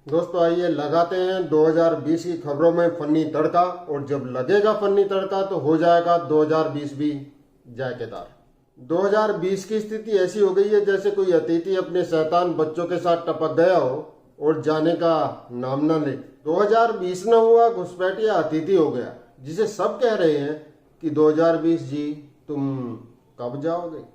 दोस्तों आइए लगाते हैं 2020 की खबरों में फन्नी तड़का। और जब लगेगा फन्नी तड़का तो हो जाएगा 2020 भी जायकेदार। 2020 की स्थिति ऐसी हो गई है जैसे कोई अतिथि अपने शैतान बच्चों के साथ टपक गया हो और जाने का नाम ना ले। 2020 न हुआ घुसपैठिया अतिथि हो गया, जिसे सब कह रहे हैं कि 2020 जी तुम कब जाओगे।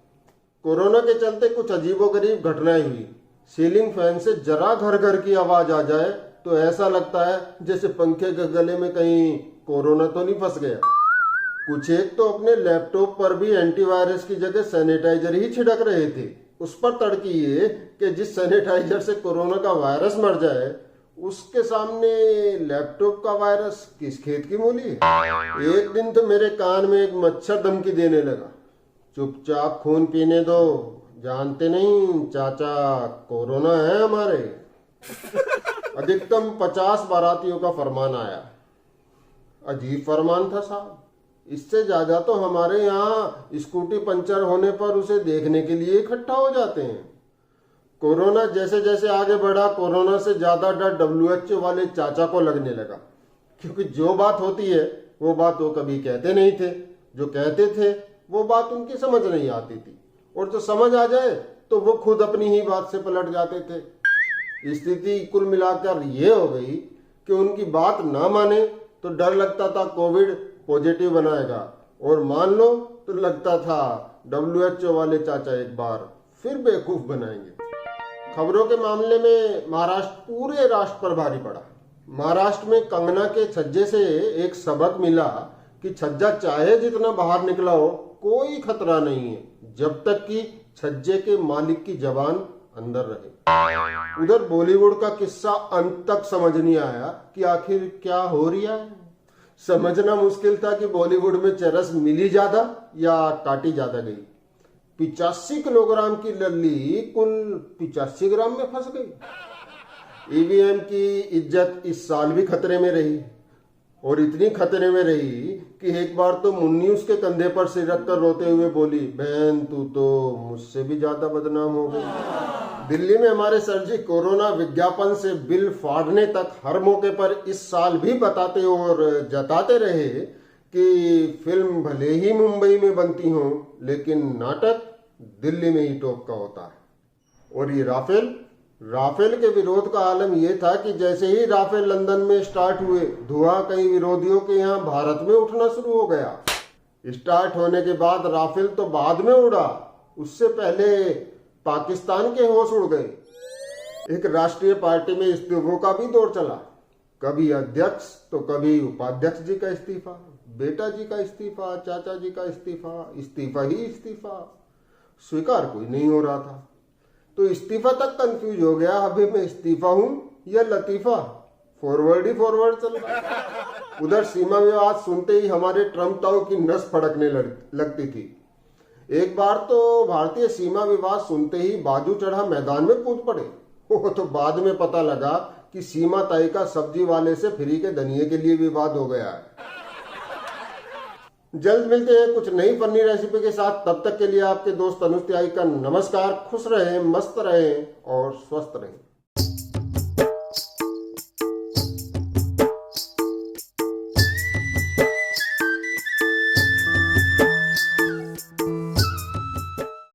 कोरोना के चलते कुछ अजीबोगरीब घटनाएं हुई। सीलिंग फैन से जरा घर घर की आवाज आ जाए तो ऐसा लगता है जैसे पंखे के गले में कहीं कोरोना तो नहीं फंस गया। कुछ एक तो अपने लैपटॉप पर भी एंटीवायरस की जगह सैनिटाइजर ही छिड़क रहे थे। उस पर तड़की ये कि जिस सैनिटाइजर से कोरोना का वायरस मर जाए उसके सामने लैपटॉप का वायरस किस खेत की मूली है। एक दिन तो मेरे कान में एक मच्छर धमकी देने लगा, चुपचाप खून पीने दो, जानते नहीं चाचा कोरोना है हमारे। अधिकतम 50 बारातियों का फरमान आया। अजीब फरमान था साहब। इससे ज्यादा तो हमारे यहाँ स्कूटी पंचर होने पर उसे देखने के लिए इकट्ठा हो जाते हैं। कोरोना जैसे जैसे आगे बढ़ा, कोरोना से ज्यादा डर WHO वाले चाचा को लगने लगा, क्योंकि जो बात होती है वो बात वो कभी कहते नहीं थे, जो कहते थे वो बात उनकी समझ नहीं आती थी, और जो समझ आ जाए तो वो खुद अपनी ही बात से पलट जाते थे। स्थिति कुल मिलाकर ये हो गई कि उनकी बात ना माने तो डर लगता था कोविड पॉजिटिव बनाएगा, और मान लो तो लगता था WHO वाले चाचा एक बार फिर बेवकूफ बनाएंगे। खबरों के मामले में महाराष्ट्र पूरे राष्ट्र पर भारी पड़ा। महाराष्ट्र में कंगना के छज्जे से एक सबक मिला कि छज्जा चाहे जितना बाहर निकला हो कोई खतरा नहीं है, जब तक कि छज्जे के मालिक की जबान अंदर रहे। उधर बॉलीवुड का किस्सा अंत तक समझ नहीं आया कि आखिर क्या हो रहा है। समझना मुश्किल था कि बॉलीवुड में चरस मिली ज्यादा या काटी ज्यादा गई। 85 किलोग्राम की लल्ली कुल 85 ग्राम में फंस गई। ईवीएम की इज्जत इस साल भी खतरे में रही, और इतनी खतरे में रही कि एक बार तो मुन्नी उसके कंधे पर सिर रख कर रोते हुए बोली, बहन तू तो मुझसे भी ज्यादा बदनाम हो गई। दिल्ली में हमारे सर जी कोरोना विज्ञापन से बिल फाड़ने तक हर मौके पर इस साल भी बताते और जताते रहे कि फिल्म भले ही मुंबई में बनती हो लेकिन नाटक दिल्ली में ही टॉप का होता है। और ये राफेल के विरोध का आलम यह था कि जैसे ही राफेल लंदन में स्टार्ट हुए, धुआं कई विरोधियों के यहाँ भारत में उठना शुरू हो गया। स्टार्ट होने के बाद राफेल तो बाद में उड़ा, उससे पहले पाकिस्तान के होश उड़ गए। एक राष्ट्रीय पार्टी में इस्तीफों का भी दौर चला, कभी अध्यक्ष तो कभी उपाध्यक्ष जी का इस्तीफा, बेटा जी का इस्तीफा, चाचा जी का इस्तीफा, इस्तीफा ही इस्तीफा। स्वीकार कोई नहीं हो रहा था, तो इस्तीफा तक कंफ्यूज हो गया, अभी मैं इस्तीफा हूं या लतीफा। फॉरवर्ड ही फॉरवर्ड चल रहा। उधर सीमा विवाद सुनते ही हमारे ट्रम्प ताऊ की नस फड़कने लगती थी। एक बार तो भारतीय सीमा विवाद सुनते ही बाजू चढ़ा मैदान में कूद पड़े। वो तो बाद में पता लगा कि सीमा ताई का सब्जी वाले से फ्री के धनिये के लिए विवाद हो गया है। जल्द मिलते हैं कुछ नई फनी रेसिपी के साथ। तब तक के लिए आपके दोस्त अनुज त्यागी का नमस्कार। खुश रहें, मस्त रहें और स्वस्थ रहें।